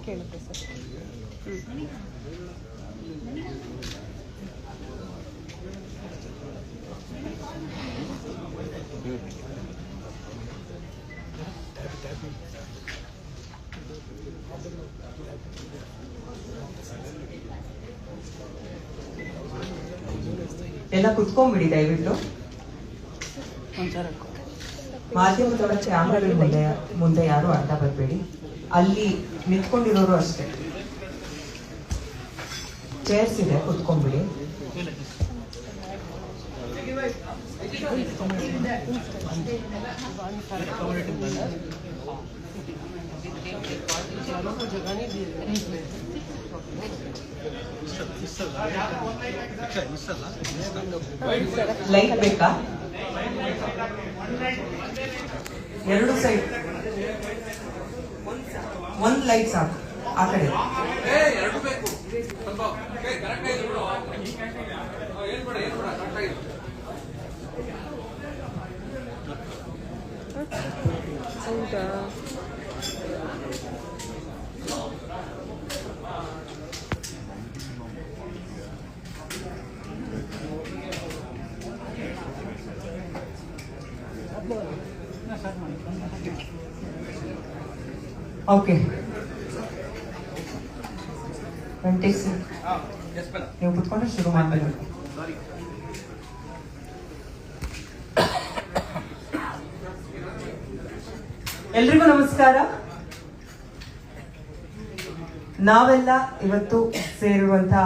ಕೇಳುತ್ತೆ ಸರ್. ಎಲ್ಲ ಕುತ್ಕೊಂಡ್ಬಿಡಿ ದಯವಿಟ್ಟು. ಮಾಧ್ಯಮದವರ ಕ್ಯಾಮರಾ ಮುಂದೆ ಯಾರು ಅಡ್ಡ ಬರಬೇಡಿ. ಅಲ್ಲಿ ನಿಂತ್ಕೊಂಡಿರೋರು ಅಷ್ಟೇ. ಚೇರ್ಸ್ ಇದೆ, ಕುತ್ಕೊಂಡ್ಬಿಡಿ. ಲೈಟ್ ಬೇಕಾ? ಎರಡು ಸೈಡ್ ಒಂದು ಲೈಟ್ ಸಾಕು. ಆ ಕಡೆ ಹೌದಾ? ಓಕೆ, ನೀವು ಕುತ್ಕೊಂಡ್ರೆ ಶುರು ಮಾಡಬೇಕು. ಎಲ್ರಿಗೂ ನಮಸ್ಕಾರ. ನಾವೆಲ್ಲ ಇವತ್ತು ಸೇರಿರುವಂತಹ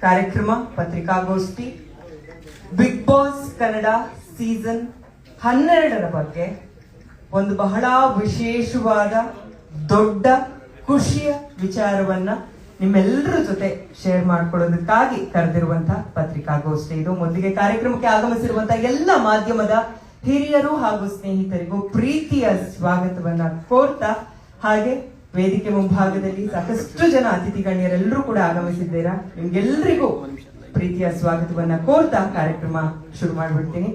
ಕಾರ್ಯಕ್ರಮ ಪತ್ರಿಕಾಗೋಷ್ಠಿ ಬಿಗ್ ಬಾಸ್ ಕನ್ನಡ ಸೀಸನ್ 12 ಬಗ್ಗೆ ಒಂದು ಬಹಳ ವಿಶೇಷವಾದ ದೊಡ್ಡ ಖುಷಿಯ ವಿಚಾರವನ್ನ ನಿಮ್ಮೆಲ್ಲರ ಜೊತೆ ಶೇರ್ ಮಾಡ್ಕೊಳ್ಳೋದಕ್ಕಾಗಿ ಕರೆದಿರುವಂತಹ ಪತ್ರಿಕಾಗೋಷ್ಠಿ ಇದು. ಮೊದಲಿಗೆ ಕಾರ್ಯಕ್ರಮಕ್ಕೆ ಆಗಮಿಸಿರುವಂತಹ ಎಲ್ಲ ಮಾಧ್ಯಮದ ಹಿರಿಯರು ಹಾಗೂ ಸ್ನೇಹಿತರಿಗೂ ಪ್ರೀತಿಯ ಸ್ವಾಗತವನ್ನ ಕೋರ್ತಾ, ಹಾಗೆ ವೇದಿಕೆ ಮುಂಭಾಗದಲ್ಲಿ ಸಾಕಷ್ಟು ಜನ ಅತಿಥಿ ಗಣ್ಯರೆಲ್ಲರೂ ಕೂಡ ಆಗಮಿಸಿದ್ದೀರಾ. ನಿಮ್ಗೆಲ್ರಿಗೂ ಪ್ರೀತಿಯ ಸ್ವಾಗತವನ್ನ ಕೋರ್ತಾ ಕಾರ್ಯಕ್ರಮ ಶುರು ಮಾಡ್ಬಿಡ್ತೀನಿ.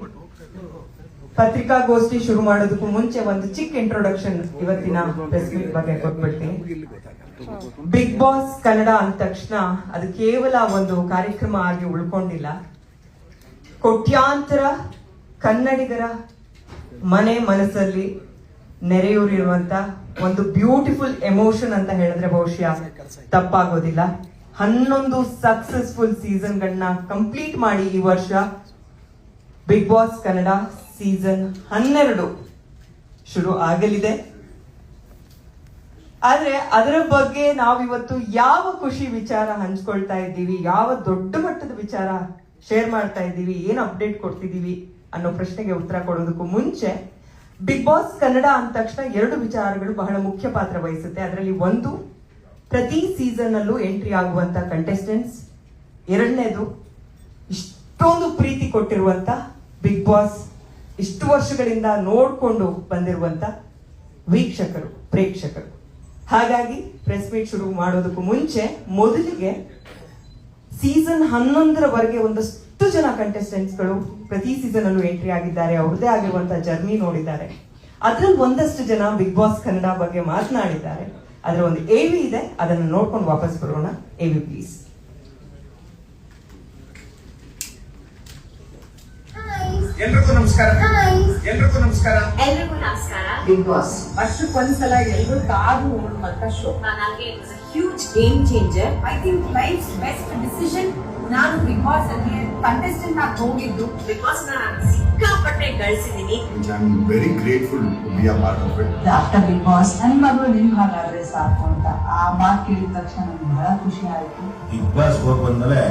ಪತ್ರಿಕಾಗೋಷ್ಠಿ ಶುರು ಮಾಡೋದಕ್ಕೂ ಮುಂಚೆ ಒಂದು ಚಿಕ್ಕ ಇಂಟ್ರೊಡಕ್ಷನ್ ಇವತ್ತಿನ ಪ್ರೆಸ್ ಮೀಟ್ ಬಗ್ಗೆ ಕೊಟ್ಬಿಡ್ತೀನಿ. ಬಿಗ್ ಬಾಸ್ ಕನ್ನಡ ಅಂದ ತಕ್ಷಣ ಅದು ಕೇವಲ ಒಂದು ಕಾರ್ಯಕ್ರಮ ಆಗಿ ಉಳ್ಕೊಂಡಿಲ್ಲ. ಕೋಟ್ಯಾಂತರ ಕನ್ನಡಿಗರ ಮನಸ್ಸಲ್ಲಿ ನೆರೆಯೂರಿರುವಂತ ಒಂದು ಬ್ಯೂಟಿಫುಲ್ ಎಮೋಷನ್ ಅಂತ ಹೇಳಿದ್ರೆ ಬಹುಶಃ ತಪ್ಪಾಗೋದಿಲ್ಲ. 11 ಸಕ್ಸಸ್ಫುಲ್ ಸೀಸನ್ಗಳನ್ನ ಕಂಪ್ಲೀಟ್ ಮಾಡಿ ಈ ವರ್ಷ ಬಿಗ್ ಬಾಸ್ ಕನ್ನಡ ಸೀಸನ್ 12 ಶುರು ಆಗಲಿದೆ. ಆದ್ರೆ ಅದರ ಬಗ್ಗೆ ನಾವಿವತ್ತು ಯಾವ ಖುಷಿ ವಿಚಾರ ಹಂಚ್ಕೊಳ್ತಾ ಇದ್ದೀವಿ, ಯಾವ ದೊಡ್ಡ ಮಟ್ಟದ ವಿಚಾರ ಶೇರ್ ಮಾಡ್ತಾ ಇದ್ದೀವಿ, ಏನ್ ಅಪ್ಡೇಟ್ ಕೊಡ್ತಿದೀವಿ ಅನ್ನೋ ಪ್ರಶ್ನೆಗೆ ಉತ್ತರ ಕೊಡೋದಕ್ಕೂ ಮುಂಚೆ, ಬಿಗ್ ಬಾಸ್ ಕನ್ನಡ ಅಂದ ತಕ್ಷಣ 2 ವಿಚಾರಗಳು ಬಹಳ ಮುಖ್ಯ ಪಾತ್ರ ವಹಿಸುತ್ತೆ. ಅದರಲ್ಲಿ ಒಂದು, ಪ್ರತಿ ಸೀಸನ್ ಅಲ್ಲೂ ಎಂಟ್ರಿ ಆಗುವಂತ ಕಂಟೆಸ್ಟೆಂಟ್ಸ್. ಎರಡನೇದು, ಇಷ್ಟೊಂದು ಪ್ರೀತಿ ಕೊಟ್ಟಿರುವಂತ ಬಿಗ್ ಬಾಸ್ ಇಷ್ಟು ವರ್ಷಗಳಿಂದ ನೋಡ್ಕೊಂಡು ಬಂದಿರುವಂತ ವೀಕ್ಷಕರು, ಪ್ರೇಕ್ಷಕರು. ಹಾಗಾಗಿ ಪ್ರೆಸ್ ಮೀಟ್ ಶುರು ಮಾಡೋದಕ್ಕೂ ಮುಂಚೆ ಮೊದಲಿಗೆ ಸೀಸನ್ 11 ಒಂದಷ್ಟು ಜನ ಕಂಟೆಸ್ಟೆಂಟ್ಸ್ಗಳು ಪ್ರತಿ ಸೀಸನ್ ಅಲ್ಲೂ ಎಂಟ್ರಿ ಆಗಿದ್ದಾರೆ, ಅವ್ರದೇ ಆಗಿರುವಂತಹ ಜರ್ನಿ ನೋಡಿದ್ದಾರೆ. ಅದ್ರಲ್ಲಿ ಒಂದಷ್ಟು ಜನ ಬಿಗ್ ಬಾಸ್ ಕನ್ನಡ ಬಗ್ಗೆ ಮಾತನಾಡಿದ್ದಾರೆ. ಅದರ ಒಂದು AV ಇದೆ, ಅದನ್ನು ನೋಡ್ಕೊಂಡು ವಾಪಸ್ ಬರೋಣ. AV please. ಎಲ್ರಿಗೂ ನಮಸ್ಕಾರ. ಎಲ್ರಿಗೂ ನಮಸ್ಕಾರ. ಎಲ್ರಿಗೂ ನಮಸ್ಕಾರ. ಬಿಗ್ ಬಾಸ್ ವರ್ಷಕ್ಕೊಂದ್ಸಲ ಎಲ್ಲರೂ ಕಾದು ನೋಡುವಂತ ಶೋ. ನನಗೆ it was a huge game changer. I think life best decision. ನಾನು ಬಿಗ್ ಬಾಸ್ ಅಲ್ಲಿ ಕಂಟೆಸ್ಟೆಂಟ್ ಆಗಿ ಹೋಗಿದ್ದು. ಬಿಗ್ ಬಾಸ್ ನಾನು ಸಿಕ್ಕಾಪಟ್ಟೆ ಗಳಿಸಿದೀನಿ. I am very grateful to be a part of it. After Bigg Boss ನನ್ನ ಮಗಳು ನಿಮ್ ಹಾಗಾದ್ರೆ ಸಾಕು ಅಂತ ಆ ಮಾತು ಕೇಳಿದ ತಕ್ಷಣ ನನಗೆ ಬಹಳ ಖುಷಿ ಆಯ್ತು. ಬಿಗ್ ಬಾಸ್ ಹೋಗಿ ಬಂದ್ಮೇಲೆ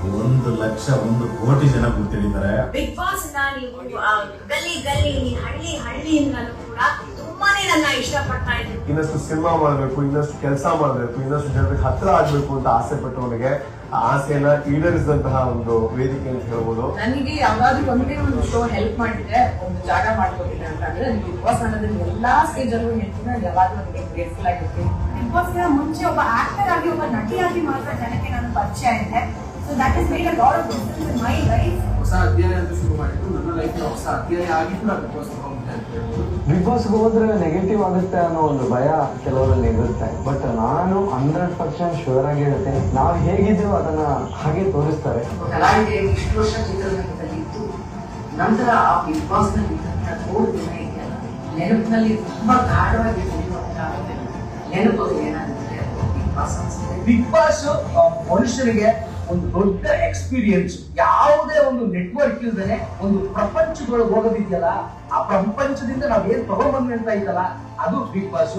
1 ಲಕ್ಷ 1 ಕೋಟಿ ಜನ ಗೊತ್ತಿದ್ದಾರೆ. ಬಿಗ್ ಬಾಸ್ ನೀವು ಗಲ್ಲಿ ಗಲ್ಲಿ ಹಳ್ಳಿಯಿಂದಲೂ ಕೂಡ ತುಂಬಾನೇ ನನ್ನ ಇಷ್ಟಪಡ್ತಾ ಇದ್ರು. ಇನ್ನಷ್ಟು ಸಿನಿಮಾ ಮಾಡಬೇಕು, ಇನ್ನಷ್ಟು ಕೆಲಸ ಮಾಡಬೇಕು, ಇನ್ನಷ್ಟು ಜನರಿಗೆ ಹತ್ರ ಆಗ್ಬೇಕು ಅಂತ ಆಸೆ ಪಟ್ಟವನಿಗೆ ಆ ಆಸೆಯನ್ನ ಈಡೇರಿಸಿದಂತಹ ಒಂದು ವೇದಿಕೆ ಅಂತ ಹೇಳ್ಬೋದು. ನನಗೆ ಯಾವ್ದಾದ್ರು ಒಂದೇ ಒಂದು ಶೋ ಹೆಲ್ಪ್ ಮಾಡಿದ್ರೆ, ಒಂದು ಜಾಗ ಮಾಡ್ಕೋತೀನಿ ಅಂತ ಅಂದ್ರೆ ಬಿಗ್ ಬಾಸ್ ಅನ್ನೋದ್ರಲ್ಲಿ ಎಲ್ಲಾ ಸ್ಟೇಜ್ ಅಲ್ಲೂ ಹೇಳ್ತೀನಿ, ಯಾವಾಗಲೂ ನನಗೆ ಗ್ರೇಟ್ಫುಲ್ ಆಗಿರ್ತೀನಿ. ಬಿಗ್ ಬಾಸ್ ಮುಂಚೆ ಒಬ್ಬ ಆಕ್ಟರ್ ಆಗಿ, ಒಬ್ಬ ನಟಿಯಾಗಿ ಮಾತ್ರ ಜನಕ್ಕೆ ನಾನು ಪರಿಚಯ ಇದೆ. So that is made a lot of difference in my life. ಹೊಸ ಅಧ್ಯಾಯ ಅಂತ ಶುರು ಮಾಡಿದ್ದು ನನ್ನ ಲೈಫ್ ಹೊಸ ಅಧ್ಯಾಯ ಆಗಿತ್ತು. ನಾನು ಬಿಗ್ ಬಾಸ್ ಹೋಗ್ತೇನೆ. ಬಿಗ್ ಬಾಸ್ಗೆ ಹೋದ್ರೆ ನೆಗೆಟಿವ್ ಆಗುತ್ತೆ ಅನ್ನೋ ಒಂದು ಭಯ ಕೆಲವರಲ್ಲಿ ಇರುತ್ತೆ. ಬಟ್ ನಾನು 100% ಶೂರ್ ಆಗಿ ಹೇಳ್ತೇನೆ, ನಾವು ಹೇಗಿದ್ದೀವೋ ಅದನ್ನ ಹಾಗೆ ತೋರಿಸ್ತಾರೆ. ಕಲಾವಿದೆ ಇಷ್ಟು ವರ್ಷ ಚಿತ್ರರಂಗದಲ್ಲಿ ಇದ್ದು ನಂತರ ಆ ಬಿಗ್ ಬಾಸ್ ನಲ್ಲಿ ಇದ್ದಂತ 3 ದಿನ ಇದೆಯಲ್ಲ, ನೆನಪಿನಲ್ಲಿ ತುಂಬಾ ಗಾಢವಾಗಿ ನೆನಪು ಏನಾಗುತ್ತೆ ಬಿಗ್ ಬಾಸ್ ಅನ್ಸುತ್ತೆ. ಬಿಗ್ ಬಾಸ್ ಮನುಷ್ಯನಿಗೆ ಒಂದು ದೊಡ್ಡ ಎಕ್ಸ್ಪೀರಿಯನ್ಸ್. ಯಾವುದೇ ಒಂದು ನೆಟ್ವರ್ಕ್ ಇಲ್ದೇನೆ ಒಂದು ಪ್ರಪಂಚದೊಳಗೆ ಹೋಗೋದಿದೆಯಲ್ಲ, ಆ ಪ್ರಪಂಚದಿಂದ ನಾವೇನ್ ತಗೊಂಡ್ಬಂದ್ವಿ ಅಂತ ಐತಲ್ಲ, ಅದು ಬಿಗ್ ಬಾಸ್.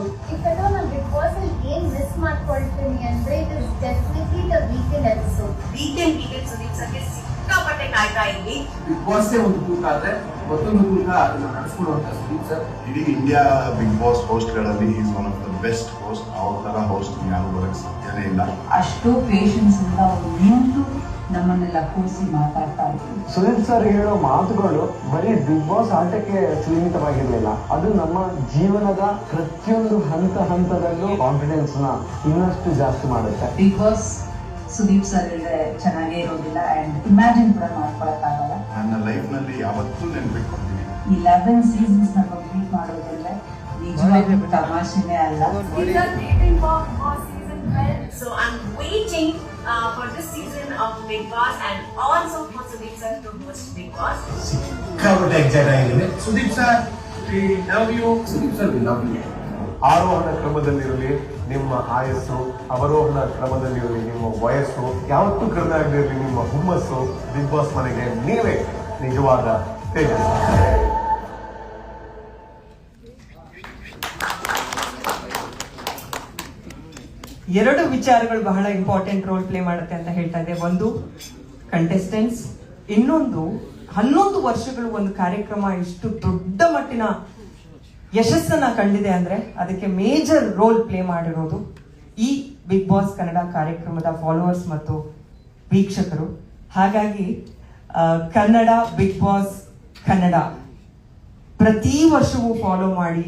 ನಾನು ಬಿಗ್ ಬಾಸ್ ಅಲ್ಲಿ ಏನ್ ಮಿಸ್ ಮಾಡ್ಕೊಳ್ತೀನಿ ಅಂದ್ರೆ it is definitely the weekend episode. Weekend Sudeep ಸರ್ಗೆ ಸಿಕ್ಕಾಪಟ್ಟೆ ಕಾಯ್ತಾ ಇದ್ವಿ. ಬಿಗ್ ಬಾಸ್ ಒಂದು ತೂಕ ಆದ್ರೆ ಮತ್ತೊಂದು ತೂಕ ಅದನ್ನ ನಡೆಸ್ಕೊಳ್ಳುವಂತ ಸುದೀಪ್ ಸರ್. ಇಡೀ ಇಂಡಿಯಾ ಬಿಗ್ ಬಾಸ್ ಹೋಸ್ಟ್ ಗಳಲ್ಲಿ is one of the best host. ಅವ್ರ ತರ ಹೋಸ್ಟ್ ಯಾರು ಬರಕ್ ಸಾಧ್ಯನೇ ಇಲ್ಲ. ಅಷ್ಟು ಪೇಷನ್ಸ್ ಇಂದ ಅವರು ನಿಂತು ನಮ್ಮನ್ನೆಲ್ಲ ಕೂರಿಸಿ ಮಾತಾಡ್ತಾ ಇದ್ರು. ಸುದೀಪ್ ಸರ್ ಹೇಳೋ ಮಾತುಗಳು ಬರೀ ಬಿಗ್ ಬಾಸ್ ಆಟಕ್ಕೆ ಸೀಮಿತವಾಗಿರ್ಲಿಲ್ಲ, ಅದು ನಮ್ಮ ಜೀವನದ ಪ್ರತಿಯೊಂದು ಹಂತದಲ್ಲೂ ಕಾನ್ಫಿಡೆನ್ಸ್ ನ ಇನ್ನಷ್ಟು ಜಾಸ್ತಿ ಮಾಡುತ್ತೆ. ಬಿಗ್ ಬಾಸ್ ಸುದೀಪ್ ಸರ್ ಇದ್ರೆ ಚೆನ್ನಾಗೇ ಇರೋದಿಲ್ಲ ಅಂಡ್ ಇಮ್ಯಾಜಿನ್ ಕೂಡ ಮಾಡ್ಕೊಳಕ್ಕಾಗಲ್ಲ. ನನ್ನ ಲೈಫ್ ನಲ್ಲಿ ಯಾವತ್ತೂ ನೆನ್ಪಿಟ್ಕೊಳ್ತೀನಿ. 11 ಸೀಸನ್ಸ್ ನ ಕಂಪ್ಲೀಟ್ ಮಾಡೋದ್ರಲ್ಲೇ ನಿಜವಾಗ್ಲೂ ತಮಾಷೆನೇ ಅಲ್ಲ. So I'm waiting for this season of Big Boss and also for Sudeep sir to host Big Boss. ಸಿಕ್ಕಾಪಟ್ಟೆ ಎಕ್ಸೈಟ್ ಆಗಿದ್ದೀನಿ. Sudeep sir, we love you. Sudeep sir, we love you. ಆರೋಹಣ ಕ್ರಮದಲ್ಲಿರಲಿ ನಿಮ್ಮ ಆಯಸ್ಸು, ಅವರೋಹಣ ಕ್ರಮದಲ್ಲಿರಲಿ ನಿಮ್ಮ ವಯಸ್ಸು, ಯಾವತ್ತೂ ಕಡಿಮೆ ಆಗದಿರಲಿ ನಿಮ್ಮ ಹುಮ್ಮಸ್ಸು. ಬಿಗ್ ಬಾಸ್ ಮನೆಗೆ ನೀವೇ ನಿಜವಾದ ತೇಜಸ್. ಎರಡು ವಿಚಾರಗಳು ಬಹಳ ಇಂಪಾರ್ಟೆಂಟ್ ರೋಲ್ ಪ್ಲೇ ಮಾಡುತ್ತೆ ಅಂತ ಹೇಳ್ತಾ ಇದೆ. ಒಂದು ಕಂಟೆಸ್ಟೆಂಟ್ಸ್, ಇನ್ನೊಂದು 11 ವರ್ಷಗಳು ಒಂದು ಕಾರ್ಯಕ್ರಮ ಇಷ್ಟು ದೊಡ್ಡ ಮಟ್ಟಿನ ಯಶಸ್ಸನ್ನ ಕಂಡಿದೆ ಅಂದ್ರೆ ಅದಕ್ಕೆ ಮೇಜರ್ ರೋಲ್ ಪ್ಲೇ ಮಾಡಿರೋದು ಈ ಬಿಗ್ ಬಾಸ್ ಕನ್ನಡ ಕಾರ್ಯಕ್ರಮದ ಫಾಲೋವರ್ಸ್ ಮತ್ತು ವೀಕ್ಷಕರು. ಹಾಗಾಗಿ ಕನ್ನಡ ಬಿಗ್ ಬಾಸ್ ಕನ್ನಡ ಪ್ರತಿ ವರ್ಷವೂ ಫಾಲೋ ಮಾಡಿ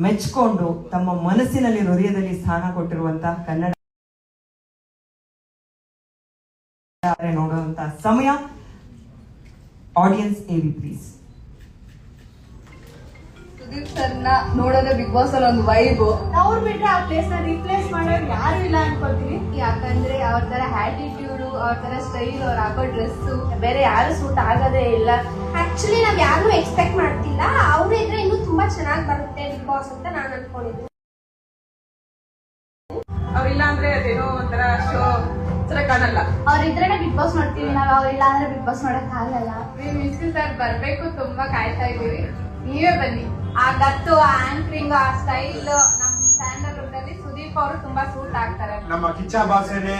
ಮೆಚ್ಕೊಂಡು ತಮ್ಮ ಮನಸ್ಸಿನಲ್ಲಿ ಹೃದಯದಲ್ಲಿ ಸ್ಥಾನ ಕೊಟ್ಟಿರುವಂತಹ ಕನ್ನಡ ನೋಡುವಂತ ಸಮಯ. Audience AV please. ಸುದೀಪ್ ಸರ್ನ ನೋಡೋದೇ ಬಿಗ್ ಬಾಸ್ ಅಲ್ಲಿ ಒಂದು ವೈಬ್. ಅವ್ರು ಬಿಟ್ರೆ ಆ ಪ್ಲೇಸ್ ನ ರಿಪ್ಲೇಸ್ ಮಾಡೋರು ಯಾರು ಇಲ್ಲ ಅನ್ಕೊಳ್ತೀನಿ. ಯಾಕಂದ್ರೆ ಅವ್ರ ತರ ಆಟಿಟ್ಯೂಡ್, ಅವ್ರ ತರ ಸ್ಟೈಲ್, ಅವ್ರ ಹಾಕೋ ಡ್ರೆಸ್ ಬೇರೆ ಯಾರು ಸೂಟ್ ಆಗೋದೇ ಇಲ್ಲ. ಆಕ್ಚುಲಿ ನಾವ್ ಯಾರು ಎಕ್ಸ್ಪೆಕ್ಟ್ ಮಾಡ್ತಿಲ್ಲ, ಅವ್ರ ಇದ್ರೆ ಇನ್ನೂ ತುಂಬಾ ಚೆನ್ನಾಗಿ ಬರುತ್ತೆ ಬಿಗ್ ಬಾಸ್ ಅಂತ ನಾನು ಅನ್ಕೊಂಡಿದ್ದೆ. ಅವ್ರಿಲ್ಲ ಅಂದ್ರೆ ಅದೇನೋ ಒಂಥರ ಶೋ ತರ ಕಾಣಲ್ಲ. ಅವ್ರಿದ್ರೆ ಬಿಗ್ ಬಾಸ್ ನೋಡ್ತೀವಿ ನಾವು, ಅವ್ರಿಲ್ಲ ಅಂದ್ರೆ ಬಿಗ್ ಬಾಸ್ ನೋಡಕ್ ಆಗಲ್ಲ. ಮಿಸ್ ಸರ್ ಬರ್ಬೇಕು, ತುಂಬಾ ಕಾಯ್ತಾ ಇದೀವಿ, ನೀವೇ ಬನ್ನಿ. ಆ ಗತ್ತು, ಆ ಆಂಕರಿಂಗ್, ಆ ಸ್ಟೈಲ್ ನಮ್ ಸ್ಟ್ಯಾಂಡರ್ಡ್ ಅಲ್ಲಿ ಸುದೀಪ್ ಅವರು ತುಂಬಾ ಸೂಟ್ ಆಗ್ತಾರೆ. ನಮ್ಮ ಕಿಚ್ಚ ಬಾಸೇನೆ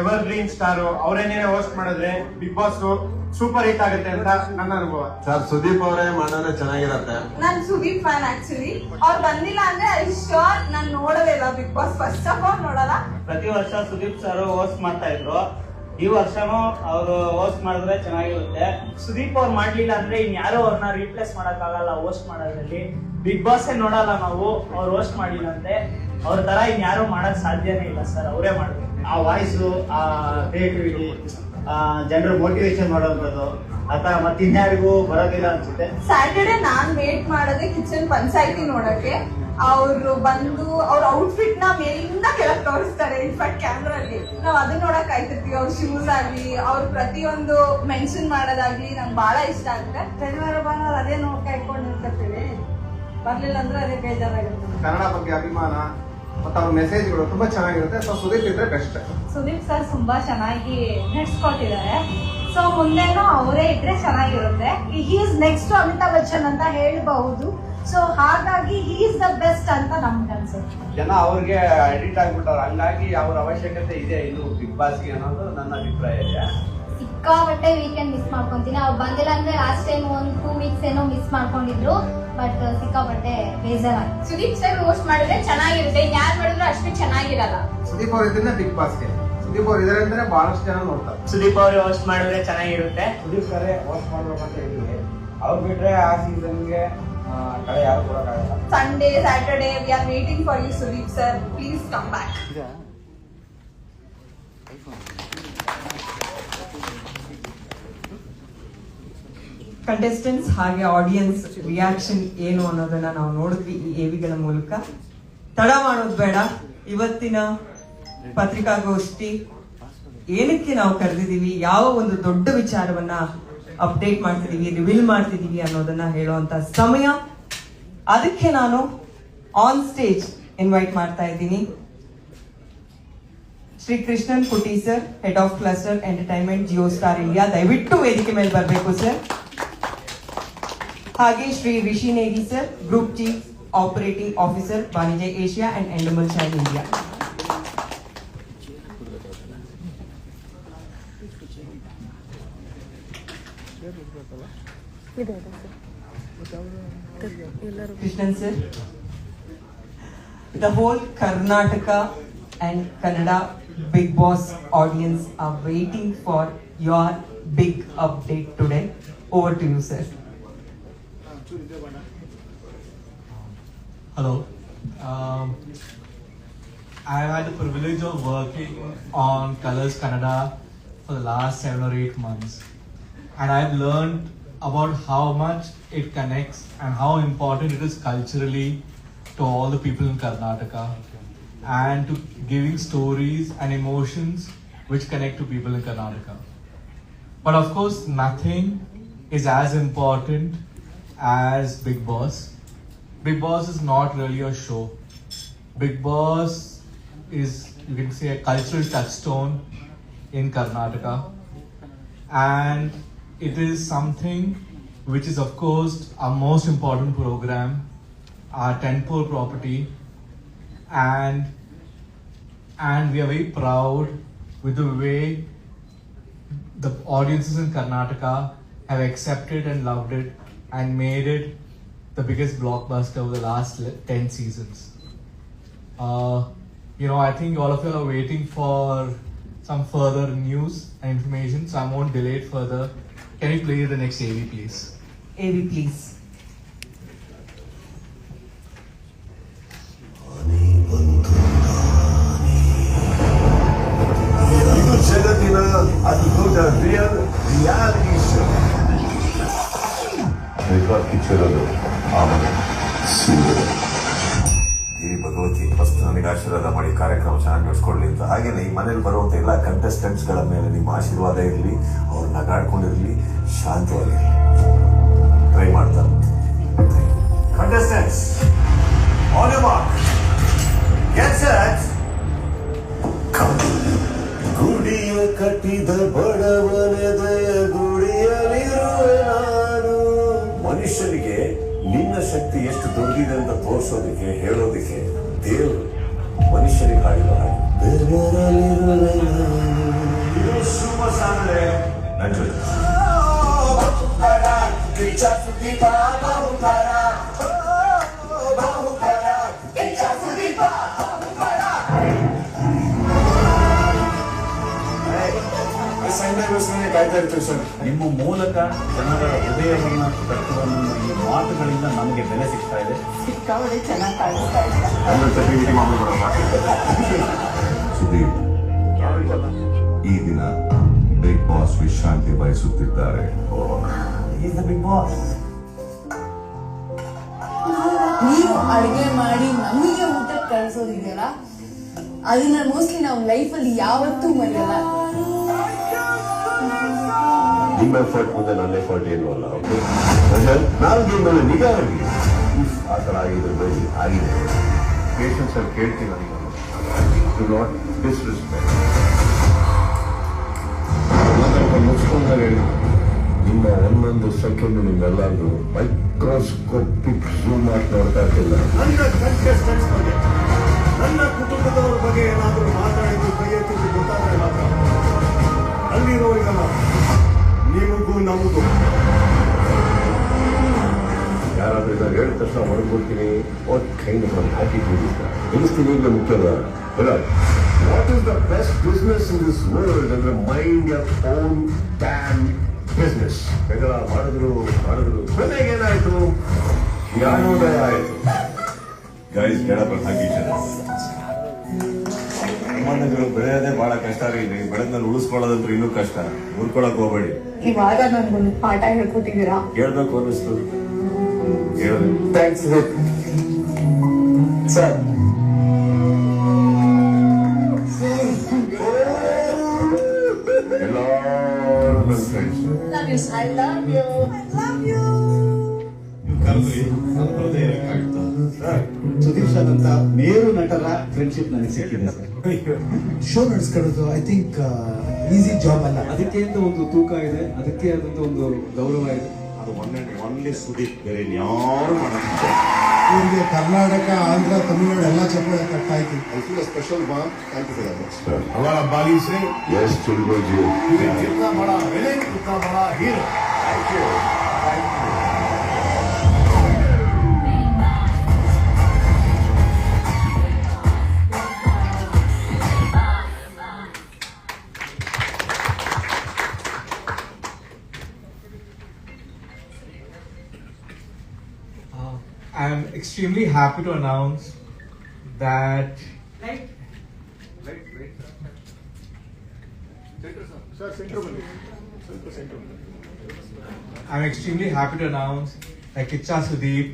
ಎವರ್ ಗ್ರೀನ್ ಸ್ಟಾರ್, ಅವರೇನೇ ಹೋಸ್ಟ್ ಮಾಡಿದ್ರೆ ಬಿಗ್ ಬಾಸ್ ಸೂಪರ್ ಹಿಟ್ ಆಗುತ್ತೆ ಅಂತ ನನ್ನ ಅನುಭವ. ಸರ್, ಸುದೀಪ್ ಅವರೇ ಮಾಡೋಣ ಚೆನ್ನಾಗಿರತ್ತೆ. ನಾನ್ ಸುದೀಪ್ ಫ್ಯಾನ್ ಆಕ್ಚುಲಿ. ಅವ್ರು ಬಂದಿಲ್ಲ ಅಂದ್ರೆ ಐ ಶೋರ್ ನಾನ್ ನೋಡೋದೇ ಇಲ್ಲ Bigg Boss. First of all ನೋಡಲ್ಲ. ಪ್ರತಿ ವರ್ಷ ಸುದೀಪ್ ಸರ್ ಹೋಸ್ಟ್ ಮಾಡ್ತಾ ಇದ್ರು, ಈ ವರ್ಷನೂ ಅವರು ಹೋಸ್ಟ್ ಮಾಡಿದ್ರೆ ಚೆನ್ನಾಗಿರುತ್ತೆ. ಸುದೀಪ್ ಅವ್ರು ಮಾಡ್ಲಿಲ್ಲ ಅಂದ್ರೆ ಇನ್ಯಾರೋ ಅವ್ರನ್ನ ರೀಪ್ಲೇಸ್ ಮಾಡಕ್ ಆಗಲ್ಲ ಹೋಸ್ಟ್ ಮಾಡೋದ್ರಲ್ಲಿ. ಬಿಗ್ ಬಾಸ್ ನೋಡಲ್ಲ ನಾವು, ಅವ್ರು ಹೋಸ್ಟ್ ಮಾಡಿಲ್ಲ ಅಂದ್ರೆ ಅವ್ರ ತರ ಇನ್ಯಾರೋ ಮಾಡಕ್ ಸಾಧ್ಯನೇ ಇಲ್ಲ ಸರ್, ಅವರೇ ಮಾಡ್ಬೇಕು. ಆ ವಾಯ್ಸು, ಆ ಕ್ರಿಯೇಟಿವಿಟಿ, ಜನರು ಮೋಟಿವೇಶನ್ ಮಾಡೋದು ಅಥವಾ ಮತ್ತಿನ್ಯಾರಿಗೂ ಬರೋದಿಲ್ಲ ಅನ್ಸುತ್ತೆ. ಸ್ಯಾಟರ್ಡೆ ನಾನ್ ವೇಟ್ ಮಾಡೋದೇ ಕಿಚನ್ ಪಂಚಾಯಿತಿ ನೋಡಕ್ಕೆ. ಅವ್ರು ಬಂದು ಅವ್ರ ಔಟ್ಫಿಟ್ ನ ಮೇಲಿಂದ ಕೆಳಗ್ ತೋರಿಸ್ತಾರೆ. ಇನ್ಫ್ಯಾಕ್ಟ್ ಕ್ಯಾಮ್ರಾ ಅಲ್ಲಿ ನಾವ್ ಅದನ್ನ ನೋಡಕ್ ಕಾಯ್ತಿರ್ತೀವಿ. ಅವ್ರ ಶೂಸ್ ಆಗ್ಲಿ, ಅವ್ರ ಪ್ರತಿಯೊಂದು ಮೆನ್ಷನ್ ಮಾಡೋದಾಗ್ಲಿ ನಂಗೆ ಬಹಳ ಇಷ್ಟ ಆಗುತ್ತೆ. ಶನಿವಾರ ಭಾನುವಾರ ಅದೇ ನೋಡ್ತಾ ಇಟ್ಕೊಂಡು ನಿಂತಿರ್ತೀವಿ. ಬರ್ಲಿಲ್ಲ ಅಂದ್ರೆ ಅದೇ ಬೇಜಾರಾಗುತ್ತೆ. ಕನ್ನಡ ಬಗ್ಗೆ ಅಭಿಮಾನ ಮತ್ತು ಅವ್ರ ಮೆಸೇಜ್ಗಳು ತುಂಬಾ ಚೆನ್ನಾಗಿರುತ್ತೆ. ಸೊ ಸುದೀಪ್ ಇದ್ರೆ ಬೆಸ್ಟ್. ಸುದೀಪ್ ಸರ್ ತುಂಬಾ ಚೆನ್ನಾಗಿ ನಡೆಸ್ಕೊಟ್ಟಿದ್ದಾರೆ. ಸೊ ಮುಂದೆನೂ ಅವರೇ ಇದ್ರೆ ಚೆನ್ನಾಗಿರುತ್ತೆ. He is next Amitabh Bachchan ಅಂತ ಹೇಳ್ಬಹುದು. ಸೊ ಹಾಗಾಗಿ ಹಿ ಈಸ್ ದ ಬೆಸ್ಟ್ ಅಂತ ನಮ್ಗೆ ಅನ್ಸುತ್ತೆ. ಜನ ಅವ್ರಿಗೆ ಎಡಿಟ್ ಆಗ್ಬಿಟ್ಟವ್ರು, ಹಂಗಾಗಿ ಅವ್ರ ಅವಶ್ಯಕತೆ ಇದೆ ಇನ್ನು ಬಿಗ್ ಬಾಸ್ಗೆ ಅನ್ನೋದು ನನ್ನ ಅಭಿಪ್ರಾಯ ಇದೆ. ಸಿಕ್ಕಾಪಟ್ಟೆ ವೀಕೆಂಡ್ ಮಿಸ್ ಮಾಡ್ಕೊಂತೀನಿ. ಅವ್ರು ಬಂದಿಲ್ಲ ಅಂದ್ರೆ ಲಾಸ್ಟ್ ಟೈಮ್ ಒಂದು 2 ವೀಕ್ಸ್ ಏನೋ ಮಿಸ್ ಮಾಡ್ಕೊಂಡಿದ್ರು. ಬಟ್ ಸಿಕ್ಕಾಪಟ್ಟೆ ಬೇಜಾರಾಗಿ. ಸುದೀಪ್ ಸರ್ ಹೋಸ್ಟ್ ಮಾಡಿದ್ರೆ ಚೆನ್ನಾಗಿರುತ್ತೆ, ಯಾರು ಮಾಡಿದ್ರು ಅಷ್ಟು ಚೆನ್ನಾಗಿರಲ್ಲ. ಸುದೀಪ್ ಅವ್ರ ಇದನ್ನ ಬಿಗ್ ಬಾಸ್ಗೆ ಸುದೀಪ್ ಅವ್ರು ಇದಾರೆ ಅಂದ್ರೆ ಬಹಳಷ್ಟು ಜನ ನೋಡ್ತಾರೆ. ಸುದೀಪ್ ಅವ್ರು ಹೋಸ್ಟ್ ಮಾಡಿದ್ರೆ ಚೆನ್ನಾಗಿರುತ್ತೆ. ಸುದೀಪ್ ಸರೇ ಹೋಸ್ಟ್ ಮಾಡ್ಬೇಕಂತ ಹೇಳಿದ್ವಿ. ಅವ್ರು ಬಿಟ್ರೆ ಆ ಸೀಸನ್ಗೆ ಕಡೆ ಯಾರು ಕೊಡಕ್ಕಾಗಲ್ಲ. Sunday Saturday we are waiting for you Sudeep sir, please come back. Contestants ಹಾಗೆ ಆಡಿಯನ್ಸ್ ರಿಯಾಕ್ಷನ್ ಏನು ಅನ್ನೋದನ್ನ ನಾವು ನೋಡಿದ್ವಿ ಈ AVಗಳ ಮೂಲಕ. ತಡ ಮಾಡೋದು ಬೇಡ, ಇವತ್ತಿನ ಪತ್ರಿಕಾಗೋಷ್ಠಿ ಏನಕ್ಕೆ ನಾವು ಕರೆದಿದ್ದೀವಿ, ಯಾವ ಒಂದು ದೊಡ್ಡ ವಿಚಾರವನ್ನ ಅಪ್ಡೇಟ್ ಮಾಡ್ತಿದೀವಿ, ರಿವೀಲ್ ಮಾಡ್ತಿದೀವಿ ಅನ್ನೋದನ್ನ ಹೇಳುವಂತ ಸಮಯ. ಅದಕ್ಕೆ ನಾನು ಆನ್ ಸ್ಟೇಜ್ ಇನ್ವೈಟ್ ಮಾಡ್ತಾ ಇದ್ದೀನಿ Shri Krishnan Kutty sir, head of cluster entertainment, Jio Star India. ದಯವಿಟ್ಟು ವೇದಿಕೆ ಮೇಲೆ ಬರಬೇಕು ಸರ್. ಹಾಗೆ Shri Rishi Negi sir, group chief operating officer, Banijay Asia and Endemol ಚೈಲ್ಡ್ India. Krishnan sir, the whole Karnataka and Kannada Big Boss audience are waiting for your big update today. Over to you, sir. Hello. I've had the privilege of working on Colors Kannada for the last 7 or 8 months, and I've learned about how much it connects and how important it is culturally to all the people in Karnataka, and to giving stories and emotions which connect to people in Karnataka. But of course, nothing is as important as Big Boss. Big Boss is not really a show. Big Boss is, you can say, a cultural touchstone in Karnataka, and it is something which is, of course, our most important program, our tentpole property, and we are very proud with the way the audiences in Karnataka have accepted and loved it and made it the biggest blockbuster over the last 10 seasons. I think all of you are waiting for some further news and information, so I won't delay it further. Can you play the next AV, please? AV, please. ಇದು ಜಗತ್ತಿನ ಅತಿ ದೊಡ್ಡ reality show. ಕಿಚ್ಚಿರೋದು ಆಮೇಲೆ ಈ Bhagavati first ನನಗೆ ಆಶೀರ್ವಾದ ಮಾಡಿ ಕಾರ್ಯಕ್ರಮ ಚೆನ್ನಾಗಿ ನಡೆಸ್ಕೊಡ್ಲಿ ಅಂತ. ಹಾಗೇನೆ ಈ ಮನೇಲಿ ಬರುವಂತ ಎಲ್ಲ ಕಂಟೆಸ್ಟೆಂಟ್ಸ್ಗಳ ಮೇಲೆ ನಿಮ್ಮ ಆಶೀರ್ವಾದ ಇರಲಿ, ಅವ್ರು ನಗಾಡ್ಕೊಂಡಿರಲಿ, ಶಾಂತವಾಗಿರಲಿ. ಟ್ರೈ ಮಾಡ್ತಾರೆ. Contestants on your mark, get set. ಗುಡಿಯ ಕಟ್ಟಿದ ಬಡವನೆದೆಯ ಗುಡಿಯಲ್ಲಿರುವೆ ನಾನು. ಮನುಷ್ಯನಿಗೆ ನಿನ್ನ ಶಕ್ತಿ ಎಷ್ಟು ದೊಡ್ಡದಿದೆ ಅಂತ ತೋರಿಸೋದಕ್ಕೆ, ಹೇಳೋದಕ್ಕೆ ದೇವರು ಮನುಷ್ಯನಿಗೆ ಹಾಡಿದ ಹಾಡು. ಇದು ಶುಭ ಸಾಂದ್ರೆ ನನ್ನ ಜೊತೆ. ಕಾಯ್ತಾ ಇರ್ತೀವಿ ಸರ್. ನಿಮ್ಮ ಮೂಲಕ ಜನರ ಹೃದಯವನ್ನು ತಟ್ಟುವ ಈ ಮಾತುಗಳಿಂದ ನಮಗೆ ಬೆಲೆ ಸಿಗ್ತಾ ಇದೆ. ಸಿಕ್ಕಾಬಡಿ ಚೆನ್ನಾಗಿ ಕಾಣಿಸ್ತಾ ಇದೆ. ಸುದೀಪ್, ಈ ದಿನ ಬಿಗ್ ಬಾಸ್ ವಿಶ್ರಾಂತಿ ಬಯಸುತ್ತಿದ್ದಾರೆ. ಬಿಗ್ ಬಾಸ್ ನೀವು ಅಡುಗೆ ಮಾಡಿ ನಮಗೆ ಊಟ ಕಳಿಸೋದಿದೆಯಲ್ಲ, ಅದನ್ನ ಮೋಸ್ಟ್ಲಿ ನಾವು ಲೈಫಲ್ಲಿ ಯಾವತ್ತೂ ಮರೆಯಲ್ಲ. ನಿಮ್ಮ ಎಫರ್ಟ್ ಮುಂದೆ ನನ್ನ ಎಫರ್ಟ್ ಏನು ಅಲ್ಲ. ಓಕೆ, ನಾನು ಮೇಲೆ ನಿಗಾ ಇರಲಿ. ಆ ಥರ ಆಗಿದ್ರೆ ಬರೀ ಆಗಿದೆ. ಪೇಷನ್ಸ್ ಅಲ್ಲಿ ಕೇಳ್ತೀನಿ ನನಗೆ, ಡು ನಾಟ್ ಡಿಸ್ರೆಸ್ಪೆಕ್ಟ್. ಮುಗಿಸ್ಕೊಂಡಾಗ ಹೇಳಿ, ನಿಮ್ಮ ಒಂದೊಂದು ಸೆಕೆಂಡ್ ನಿಮ್ಮೆಲ್ಲರೂ ಮೈಕ್ರೋಸ್ಕೋಪಿಕ್ ಝೂಮ್ ಮಾಡಿ ನೋಡ್ತಾ ಇರ್ತಿಲ್ಲ. ನನ್ನ ಕಂಟೆಸ್ಟೆಂಟ್ಸ್ ಬಗ್ಗೆ, ನನ್ನ ಕುಟುಂಬದವರ ಬಗ್ಗೆ ಏನಾದರೂ ಮಾತಾಡಿದ್ದು ಕೈ ಎತ್ತಿದ್ದು ಗೊತ್ತಾದ್ರೆ ಮಾತ್ರ ಅಲ್ಲಿರೋರಿಗಲ್ಲ, ನಿಮಗೂ ನಮಗೂ. ಯಾರಾದ್ರೂ ಇದಾಗ ಹೇಳಿದ ತಕ್ಷಣ ಹೊರಡ್ಕೊಡ್ತೀನಿ. What kind of attitude is that? Instinct ಮುಖ್ಯದ. What is the best business in this world ಅಂದ್ರೆ mind your own damn business. ಬೆಗಳ ಮಾಡಿದ್ರು ಕೊನೆಗೇನಾಯ್ತು? ಜ್ಞಾನೋದಯ ಆಯ್ತು. Guys, get up and hug each other. ಸಂಬಂಧಗಳು ಬೆಳೆಯೋದೇ ಬಹಳ ಕಷ್ಟ ರೀ. ಬೆಳೆದ್ಮೇಲೆ ಉಳಿಸ್ಕೊಳ್ಳೋದಂದ್ರೆ ಇನ್ನೂ ಕಷ್ಟ. ಉಳ್ಕೊಳಕ್ ಹೋಗ್ಬೇಡಿ. ಇವಾಗ ನನ್ಗೊಂದು ಪಾಠ ಹೇಳ್ಕೊಟ್ಟಿದ್ದೀರಾ. ಹೇಳ್ಬೇಕು ಅನ್ನಿಸ್ತು. ಹೇಳಿದೆ. Thanks sir. I love you. Sudeep sir ಅಂತ ಮೇರು ನಟರ ಫ್ರೆಂಡ್ಶಿಪ್ ನನಗೆ ಸಿಕ್ಕಿದೆ ಸರ್. ಶೋ ನಡೆಸ್ಕೊಳ್ಳೋದು ಐ ಥಿಂಕ್ ಈಸಿ ಜಾಬ್ ಅಲ್ಲ. ಅದಕ್ಕೆ ಅಂತ ಒಂದು ತೂಕ ಇದೆ, ಅದಕ್ಕೆ ಆದಂತ ಒಂದು ಗೌರವ ಇದೆ. ಅದು ಒನ್ಲಿ ಸುದೀಪ್, ಬೇರೆ ಯಾರು ಮಾಡೋದು. ಇವ್ರಿಗೆ ಕರ್ನಾಟಕ, ಆಂಧ್ರ, ತಮಿಳುನಾಡು ಎಲ್ಲ ಚಪ್ಪಾಳೆ ತಟ್ಟಾಯ್ತು. I feel a special bond. Thank you for that much. हमारा बाली से yes चुलबो जी जितना बड़ा विलेन उतना बड़ा hero. Thank you. Thank you. I'm extremely happy to announce that I'm extremely happy to announce that Kicha Sudeep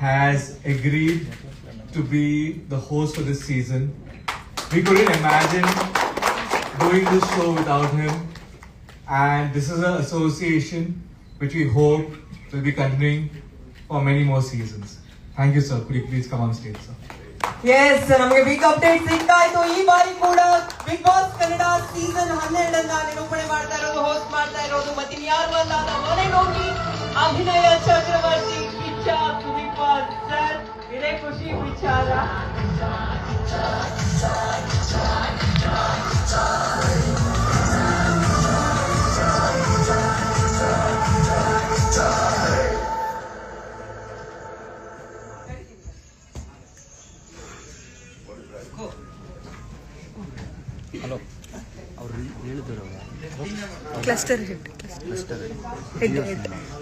has agreed to be the host for this season. We couldn't imagine doing this show without him, and this is an association which we hope will be continuing for many more seasons. Thank you, sir. Could you please come on stage, sir? Yes, ನಮಗೆ big update ಸಿಗ್ತಾಯ್ತು. ಈ ಬಾರಿ ಕೂಡ big boss Kannada season 12 ಅನ್ನ ನಿರೂಪಣೆ ಮಾಡ್ತಾ ಇರೋದು, host ಮಾಡ್ತಾ ಇರೋದು ಮತ್ತಿನ್ಯಾರು ಅಲ್ಲ, ಮನೆ ಹೋಗಿ ಅಭಿನಯ ಚಕ್ರವರ್ತಿ ಕಿಚ್ಚ ಸುದೀಪ್ ಸರ್. ಇದೇ ಖುಷಿ ವಿಚಾರ. Cluster head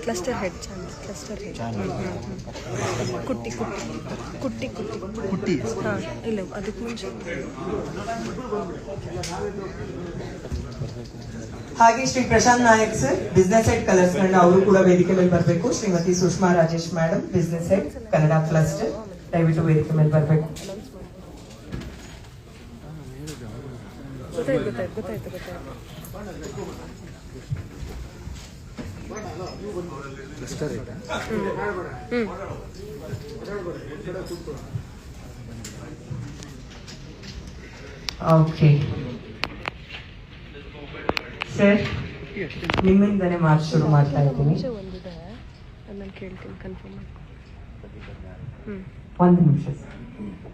cluster head cluster head Kutty ಹಾಂ ಇಲ್ಲ ಅದಕ್ಕೆ ಮುಂಚೆ. ಹಾಗೆ Shri Prashanth Nayak sir, business head Colors Kannada, ಅವರು ಕೂಡ ವೇದಿಕೆ ಮೇಲೆ ಬರಬೇಕು. Shrimati Sushma Rajesh madam, business head Kannada cluster, ದಯವಿಟ್ಟು ವೇದಿಕೆ ಮೇಲೆ ಬರಬೇಕು. ಗೊತ್ತಾಯ್ತು. ಓಕೆ ಸರ್, ನಿಮ್ಮಿಂದನೇ ಮಾತು ಶುರು ಮಾಡ್ತಾ ಇದ್ದೀನಿ. ಕೇಳ್ತೀನಿ, ಕನ್ಫರ್ಮ್. ಒಂದು ನಿಮಿಷ ಸರ್,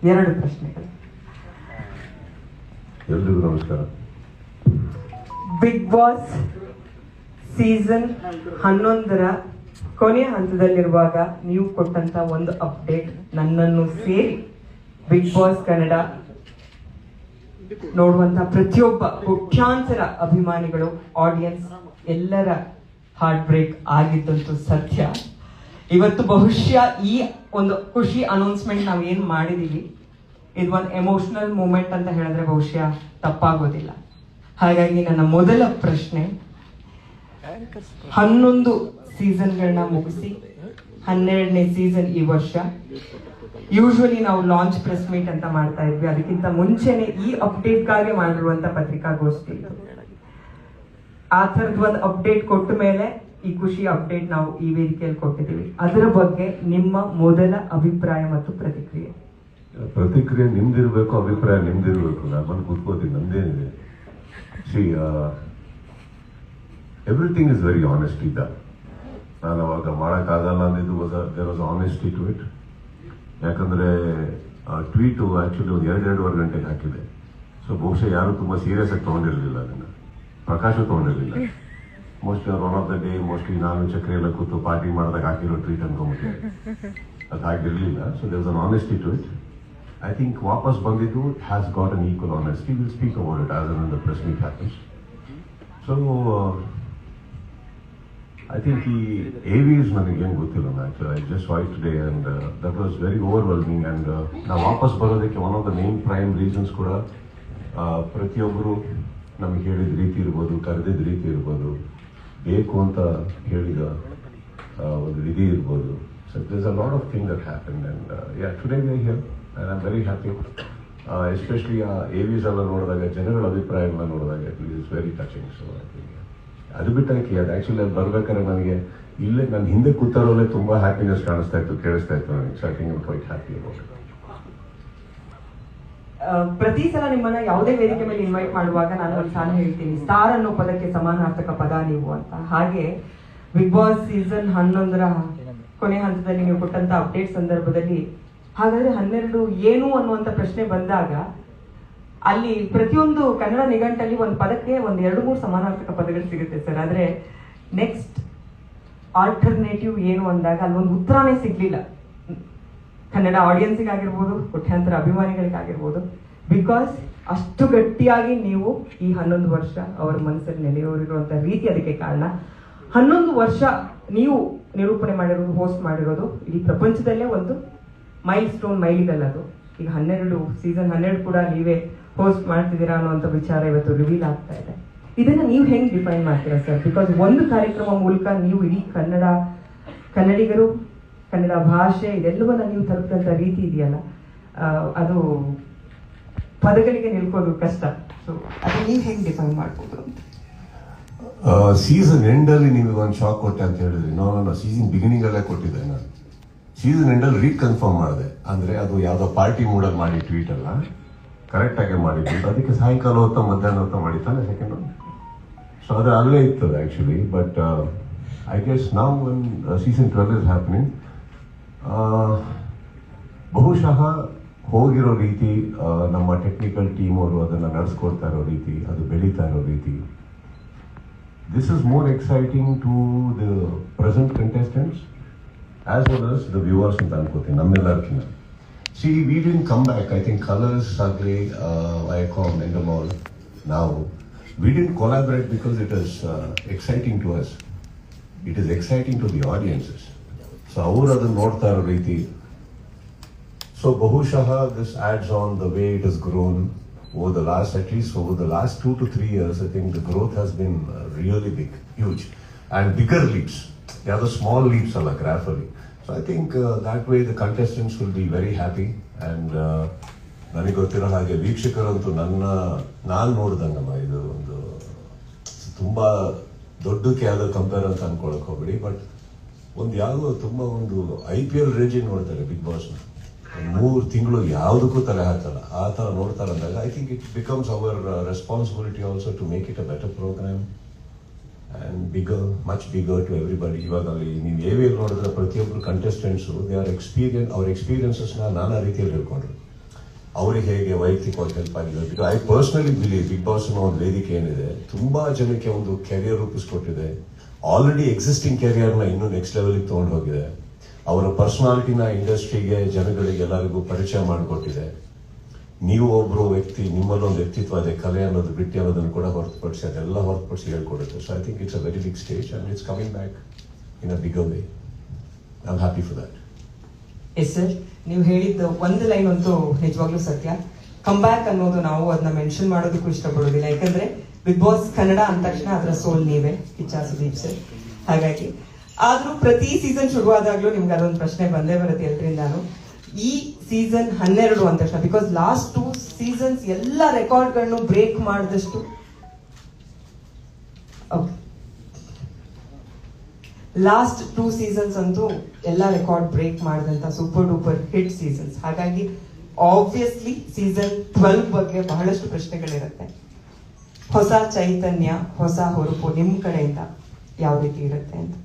2 ಪ್ರಶ್ನೆಗಳು. ಎಲ್ರಿಗೂ ನಮಸ್ಕಾರ. ಬಿಗ್ ಬಾಸ್ ಸೀಸನ್ 11ರ ಕೊನೆಯ ಹಂತದಲ್ಲಿರುವಾಗ ನೀವು ಕೊಟ್ಟಂತ ಒಂದು ಅಪ್ಡೇಟ್ ನನ್ನನ್ನು ಸೇರಿ ಬಿಗ್ ಬಾಸ್ ಕನ್ನಡ ನೋಡುವಂತ ಪ್ರತಿಯೊಬ್ಬ ಕೋಟ್ಯಾಂತರ ಅಭಿಮಾನಿಗಳು, ಆಡಿಯನ್ಸ್ ಎಲ್ಲರ ಹಾರ್ಟ್ ಬ್ರೇಕ್ ಆಗಿದ್ದಂತೂ ಸತ್ಯ. ಇವತ್ತು ಬಹುಶಃ ಈ ಒಂದು ಖುಷಿ ಅನೌನ್ಸ್ಮೆಂಟ್ ನಾವು ಏನ್ ಮಾಡಿದೀವಿ, ಇದು ಒಂದು ಎಮೋಷನಲ್ ಮೂಮೆಂಟ್ ಅಂತ ಹೇಳಿದ್ರೆ ಬಹುಶಃ ತಪ್ಪಾಗೋದಿಲ್ಲ. ಹಾಗಾಗಿ ನನ್ನ ಮೊದಲ ಪ್ರಶ್ನೆ, 11 ಸೀಸನ್ಗಳನ್ನ ಮುಗಿಸಿ 12ನೇ ಸೀಸನ್ ಈ ವರ್ಷ. ಯೂಶುವಲಿ ನಾವು ಲಾಂಚ್ ಪ್ರೆಸ್ ಮೀಟ್ ಅಂತ ಮಾಡ್ತಾ ಇದ್ವಿ, ಅದಕ್ಕಿಂತ ಮುಂಚೆನೆ ಈ ಅಪ್ಡೇಟ್ಗಾಗಿ ಮಾಡಿರುವಂತ ಪತ್ರಿಕಾಗೋಷ್ಠಿ. ಆ ಥರದ ಒಂದು ಅಪ್ಡೇಟ್ ಕೊಟ್ಟ ಮೇಲೆ ಈ ಖುಷಿ ಅಪ್ಡೇಟ್ ನಾವು ಈ ವೇದಿಕೆಯಲ್ಲಿ ಕೊಟ್ಟಿದ್ದೀವಿ. ಅದರ ಬಗ್ಗೆ ನಿಮ್ಮ ಮೊದಲ ಅಭಿಪ್ರಾಯ ಮತ್ತು ಪ್ರತಿಕ್ರಿಯೆ. ಪ್ರತಿಕ್ರಿಯೆ ನಿಮ್ದಿರ್ಬೇಕು, ಅಭಿಪ್ರಾಯ ನಿಮ್ದಿರ್ಬೇಕು. ನಾನು ಬಂದು ಕೂತ್ಕೋತೀನಿ, ನಮ್ದೇನಿದೆ. See, everything is very honest ಈಗ. ನಾನು ಅವಾಗ ಮಾಡೋಕ್ಕಾಗಲ್ಲ ಅಂದಿದ್ದು there was honesty to it. ಯಾಕಂದ್ರೆ ಟ್ವೀಟು ಆಕ್ಚುಲಿ ಒಂದು 2-2.5 ಗಂಟೆಗೆ ಹಾಕಿದೆ. ಸೊ ಬಹುಶಃ ಯಾರು ತುಂಬಾ ಸೀರಿಯಸ್ ಆಗಿ ತಗೊಂಡಿರಲಿಲ್ಲ ಅದನ್ನ. ಪ್ರಕಾಶು ತಗೊಂಡಿರಲಿಲ್ಲ. Mostly one of the day mostly ನಾನು ಚಕ್ರ ಎಲ್ಲ ಕೂತು ಪಾರ್ಟಿ ಮಾಡಿದಾಗ ಹಾಕಿರೋ ಟ್ವೀಟ್ ಅನ್ಕೊಂಡ್ಬಿಟ್ಟಿದ್ದೆ. ಅದು ಹಾಗಿರಲಿಲ್ಲ. So there was an honesty to it. I think ವಾಪಸ್ ಬಂದಿದ್ದು has got an equal honesty. We'll speak about it as and when the press meet happens. So, I think the AVs ನನಗೇನು ಗೊತ್ತಿಲ್ಲ. Actually, I just saw it today and that was very overwhelming. And ನಾವು ವಾಪಸ್ ಬರೋದಕ್ಕೆ one of the main prime reasons ಕೂಡ ಪ್ರತಿಯೊಬ್ಬರು ನಮಗೆ ಹೇಳಿದ ರೀತಿ ಇರ್ಬೋದು, ಕರೆದಿದ್ದ ರೀತಿ ಇರ್ಬೋದು, ಬೇಕು ಅಂತ ಹೇಳಿದ ಒಂದು ವಿಧಿ ಇರ್ಬೋದು. So there's a lot of things that happened and yeah, today we are here and I'm very happy. Especially AVs ಎಲ್ಲ ನೋಡಿದಾಗ, ಜನಗಳ ಅಭಿಪ್ರಾಯಗಳನ್ನ ನೋಡಿದಾಗ it is very touching. So ಅದು ಬಿಟ್ಟಾಕಿ ಅದು ಆ್ಯಕ್ಚುಲಿ ಅಲ್ಲಿ ಬರ್ಬೇಕಾದ್ರೆ ನನಗೆ ಇಲ್ಲೇ ನನ್ನ ಹಿಂದೆ ಕೂತಾರೋಲ್ಲೇ ತುಂಬ ಹ್ಯಾಪಿನೆಸ್ ಕಾಣಿಸ್ತಾ ಇತ್ತು, ಕೇಳಿಸ್ತಾ ಇತ್ತು ನನಗೆ. So I think I'm quite happy about it. ಪ್ರತಿ ಸಲ ನಿಮ್ಮನ್ನ ಯಾವುದೇ ವೇದಿಕೆ ಮೇಲೆ ಇನ್ವೈಟ್ ಮಾಡುವಾಗ ನಾನು ಒಂದು ಸಾಲ ಹೇಳ್ತೀನಿ, ಸ್ಟಾರ್ ಅನ್ನೋ ಪದಕ್ಕೆ ಸಮಾನಾರ್ಥಕ ಪದ ನೀವು ಅಂತ. ಹಾಗೆ ಬಿಗ್ ಬಾಸ್ ಸೀಸನ್ 11ರ ಕೊನೆ ಹಂತದಲ್ಲಿ ನೀವು ಕೊಟ್ಟಂತ ಅಪ್ಡೇಟ್ ಸಂದರ್ಭದಲ್ಲಿ ಹಾಗಾದ್ರೆ 12 ಏನು ಅನ್ನುವಂತ ಪ್ರಶ್ನೆ ಬಂದಾಗ ಅಲ್ಲಿ ಪ್ರತಿಯೊಂದು ಕನ್ನಡ ನಿಘಂಟಲ್ಲಿ ಒಂದು ಪದಕ್ಕೆ ಒಂದು 2-3 ಸಮಾನಾರ್ಥಕ ಪದಗಳು ಸಿಗುತ್ತೆ ಸರ್. ಆದ್ರೆ ನೆಕ್ಸ್ಟ್ ಆಲ್ಟರ್ನೇಟಿವ್ ಏನು ಅಂದಾಗ ಅಲ್ಲೊಂದು ಉತ್ತರನೇ ಸಿಗ್ಲಿಲ್ಲ ಕನ್ನಡ ಆಡಿಯನ್ಸಿಗಾಗಿರ್ಬೋದು, ಕೋಟ್ಯಾಂತರ ಅಭಿಮಾನಿಗಳಿಗಾಗಿರ್ಬೋದು. ಬಿಕಾಸ್ ಅಷ್ಟು ಗಟ್ಟಿಯಾಗಿ ನೀವು ಈ 11 ವರ್ಷ ಅವರ ಮನಸ್ಸಲ್ಲಿ ನೆಲೆಯೂರಿರುವಂತ ರೀತಿ ಅದಕ್ಕೆ ಕಾರಣ. 11 ವರ್ಷ ನೀವು ನಿರೂಪಣೆ ಮಾಡಿರೋದು, ಹೋಸ್ಟ್ ಮಾಡಿರೋದು ಇಡೀ ಪ್ರಪಂಚದಲ್ಲೇ ಒಂದು ಮೈಲ್ ಸ್ಟೋನ್, ಮೈಲಿಗಲ್ಲ ಅದು. ಈಗ ಸೀಸನ್ 12 ಕೂಡ ನೀವೇ ಹೋಸ್ಟ್ ಮಾಡ್ತಿದ್ದೀರಾ ಅನ್ನುವಂಥ ವಿಚಾರ ಇವತ್ತು ರಿವೀಲ್ ಆಗ್ತಾ ಇದೆ. ಇದನ್ನ ನೀವು ಹೆಂಗ್ ಡಿಫೈನ್ ಮಾಡ್ತೀರಾ ಸರ್? ಬಿಕಾಸ್ ಒಂದು ಕಾರ್ಯಕ್ರಮ ಮೂಲಕ ನೀವು ಇಡೀ ಕನ್ನಡಿಗರು, ಕನ್ನಡ ಭಾಷೆ ಇದೆಲ್ಲವನ್ನ ನೀವು ತಲುಪಿದಂಥ ರೀತಿ ಇದೆಯಲ್ಲ, ಅದು ಪದಗಳಿಗೆ ನಿಲ್ಕೋದು ಕಷ್ಟ. ಸೊ ಅದು ನೀವು ಹೆಂಗ್ ಡಿಫೈನ್ ಮಾಡ್ಬೋದು ಅಂತ. ಸೀಸನ್ ಎಂಡಲ್ಲಿ ನಿಮಗೆ ಒಂದು ಶಾಕ್ ಕೊಟ್ಟೆ ಅಂತ ಹೇಳಿದ್ರಿ. ನಾನು ಸೀಸನ್ ಬಿಗಿನಿಂಗ್ ಅಲ್ಲೇ ಕೊಟ್ಟಿದ್ದೆ. ನಾನು ಸೀಸನ್ ಎಂಡಲ್ಲಿ ರೀಕನ್ಫರ್ಮ್ ಮಾಡಿದೆ. ಅಂದ್ರೆ ಅದು ಯಾವುದೋ ಪಾರ್ಟಿ ಮೂಡಲ್ಲಿ ಮಾಡಿ ಟ್ವೀಟ್ ಅಲ್ಲ, ಕರೆಕ್ಟ್ ಆಗಿ ಮಾಡಿದ್ದು. ಅದಕ್ಕೆ ಸಾಯಂಕಾಲ ಹೊತ್ತ ಮಧ್ಯಾಹ್ನ ಹೊತ್ತ ಮಾಡಿದ್ದಾನೆ ಸೆಕೆಂಡ್. ಸೊ ಅದು ಅಲ್ಲೇ ಇರ್ತದೆ ಆಕ್ಚುಲಿ. ಬಟ್ ಐ ಗೆಸ್ ನಾವು ಸೀಸನ್ 12 ಇಸ್ ಹ್ಯಾಪನಿಂಗ್. ಬಹುಶಃ ಹೋಗಿರೋ ರೀತಿ, ನಮ್ಮ ಟೆಕ್ನಿಕಲ್ ಟೀಮ್ ಅವರು ಅದನ್ನು ನಡೆಸ್ಕೊಡ್ತಾ ಇರೋ ರೀತಿ, ಅದು ಬೆಳೀತಾ ಇರೋ ರೀತಿ, this is more exciting to the present contestants as well as the viewers ಅಂತ ಅನ್ಕೋತೀನಿ ನಮ್ಮೆಲ್ಲರಿಗಿಂತ. See, we didn't come back. I think Colors, Sagli, Viacom, Endemol, now we didn't collaborate because it is exciting to us. It is exciting to the audiences. So ಅವರು ಅದನ್ನು ನೋಡ್ತಾ ಇರೋ ರೀತಿ. So ಬಹುಶಃ this adds on the way it has grown over the last, at least over the last 2 to 3 years. I think the growth has been really big, huge, and bigger leaps. They are the small leaps alla graphically. So I think that way the contestants will be very happy. And ನನಗೆ ಗೊತ್ತಿರೋ ಹಾಗೆ ವೀಕ್ಷಕರಂತೂ ನಾನು ನೋಡ್ದಂಗಮ್ಮ ಇದು ಒಂದು ತುಂಬಾ ದೊಡ್ಡಕ್ಕೆ ಯಾವುದೋ compare ಅಂತ ಅನ್ಕೊಳಕ್ ಹೋಗ್ಬಿಡಿ. ಬಟ್ ಒಂದು ಯಾವುದೋ ತುಂಬಾ ಒಂದು IPL ರೇಂಜಿಗೆ ನೋಡ್ತಾರೆ ಬಿಗ್ ಬಾಸ್ನ. 3 ತಿಂಗಳು ಯಾವುದಕ್ಕೂ ತಲೆ ಹಾಕಲ್ಲ, ಆ ಥರ ನೋಡ್ತಾರೆ ಅಂದಾಗ I think it becomes our responsibility also to make it a better programme and bigger, much bigger to everybody. ಇವಾಗ ಅಲ್ಲಿ ನೀವು AVL ನೋಡಿದ್ರೆ ಪ್ರತಿಯೊಬ್ಬರು ಕಂಟೆಸ್ಟೆಂಟ್ಸು ಅವ್ರ ಎಕ್ಸ್ಪೀರಿಯನ್ಸಸ್ನ ನಾನಾ ರೀತಿಯಲ್ಲಿ ಹೇಳ್ಕೊಂಡ್ರು. ಅವ್ರಿಗೆ ಹೇಗೆ ವೈಯಕ್ತಿಕವಾಗಿ ಹೆಲ್ಪ್ ಆಗಿದೆ. Because I personally believe Bigg Boss ಅನ್ನೋ ಒಂದು ವೇದಿಕೆ ಏನಿದೆ ತುಂಬಾ ಜನಕ್ಕೆ ಒಂದು ಕೆರಿಯರ್ ರೂಪಿಸ್ಕೊಟ್ಟಿದೆ. ಆಲ್ರೆಡಿ ಎಕ್ಸಿಸ್ಟಿಂಗ್ ಕೆರಿಯರ್ನ ಇನ್ನೂ ನೆಕ್ಸ್ಟ್ ಲೆವೆಲ್ಗೆ ತೊಗೊಂಡು ಹೋಗಿದೆ. ಅವರ ಪರ್ಸನಾಲಿಟಿನ ಇಂಡಸ್ಟ್ರಿಗೆ, ಜನಗಳಿಗೆ ಎಲ್ಲರಿಗೂ ಪರಿಚಯ ಮಾಡಿಕೊಟ್ಟಿದೆ. ನೀವು ಒಬ್ಬರು ವ್ಯಕ್ತಿ, ನಿಮ್ಮಲ್ಲೊಂದು ವ್ಯಕ್ತಿತ್ವ ಇದೆ, ಕಲೆ ಅನ್ನೋದು ಬಿಟ್ಟು ಅನ್ನೋದನ್ನು ಕೂಡ ಹೊರತುಪಡಿಸಿ ಅದೆಲ್ಲ ಹೊರತುಪಡಿಸಿ ಹೇಳ್ಕೊಡುತ್ತೆ. So I think it's a very big stage and it's coming back in a bigger way. I am happy for that. Yes sir, ನೀವು ಹೇಳಿದ್ದು ಒಂದು ಲೈನ್ ಅಂತೂ ನಿಜವಾಗ್ಲೂ ಸತ್ಯ. ಕಮ್ ಬ್ಯಾಕ್ ಅನ್ನೋದು ನಾವು ಅದನ್ನ ಮೆನ್ಷನ್ ಮಾಡೋದಕ್ಕೂ ಇಷ್ಟಪಡೋದಿಲ್ಲ. ಯಾಕಂದ್ರೆ ಬಿಗ್ ಬಾಸ್ ಕನ್ನಡ ಅಂದ ತಕ್ಷಣ ಅದರ ಸೋಲ್ ನೀವೇ, ಕಿಚ್ಚ ಸುದೀಪ್ ಸರ್. ಹಾಗಾಗಿ ಆದ್ರೂ ಪ್ರತಿ ಸೀಸನ್ ಶುರುವಾದಾಗ್ಲೂ ನಿಮ್ಗೆ ಅದೊಂದು ಪ್ರಶ್ನೆ ಬಂದೇ ಬರುತ್ತೆ ಎಲ್ರಿಂದಾನು. ಈ ಸೀಸನ್ 12 ಅಂದ ತಕ್ಷಣ, ಬಿಕಾಸ್ ಲಾಸ್ಟ್ 2 ಸೀಸನ್ಸ್ ಎಲ್ಲ ರೆಕಾರ್ಡ್ಗಳನ್ನು ಬ್ರೇಕ್ ಮಾಡಿದಷ್ಟು, ಲಾಸ್ಟ್ 2 ಸೀಸನ್ಸ್ ಅಂತೂ ಎಲ್ಲ ರೆಕಾರ್ಡ್ ಬ್ರೇಕ್ ಮಾಡಿದಂತ ಸೂಪರ್ ಡೂಪರ್ ಹಿಟ್ ಸೀಸನ್ಸ್. ಹಾಗಾಗಿ ಆಬ್ವಿಯಸ್ಲಿ ಸೀಸನ್ 12 ಬಗ್ಗೆ ಬಹಳಷ್ಟು ಪ್ರಶ್ನೆಗಳಿರುತ್ತೆ. ಹೊಸ ಚೈತನ್ಯ, ಹೊಸ ಹೊರಪು ನಿಮ್ಮ ಕಡೆಯಿಂದ ಯಾವ ರೀತಿ ಇರುತ್ತೆ ಅಂತ?